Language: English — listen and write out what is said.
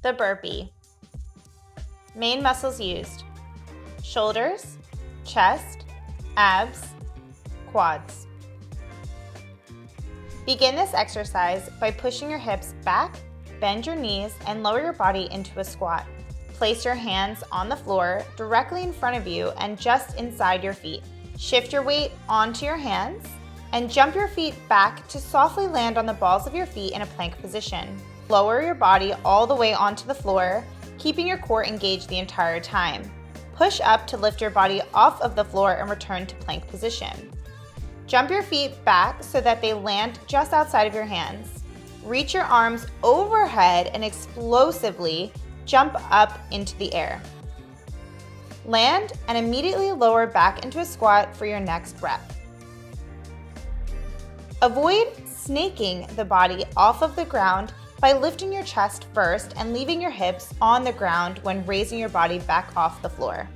The burpee. Main muscles used: shoulders, chest, abs, quads. Begin this exercise by pushing your hips back, bend your knees, and lower your body into a squat. Place your hands on the floor directly in front of you and just inside your feet. Shift your weight onto your hands and jump your feet back to softly land on the balls of your feet in a plank position. Lower your body all the way onto the floor, keeping your core engaged the entire time. Push up to lift your body off of the floor and return to plank position. Jump your feet back so that they land just outside of your hands. Reach your arms overhead and explosively jump up into the air. Land and immediately lower back into a squat for your next rep. Avoid snaking the body off of the ground by lifting your chest first and leaving your hips on the ground when raising your body back off the floor.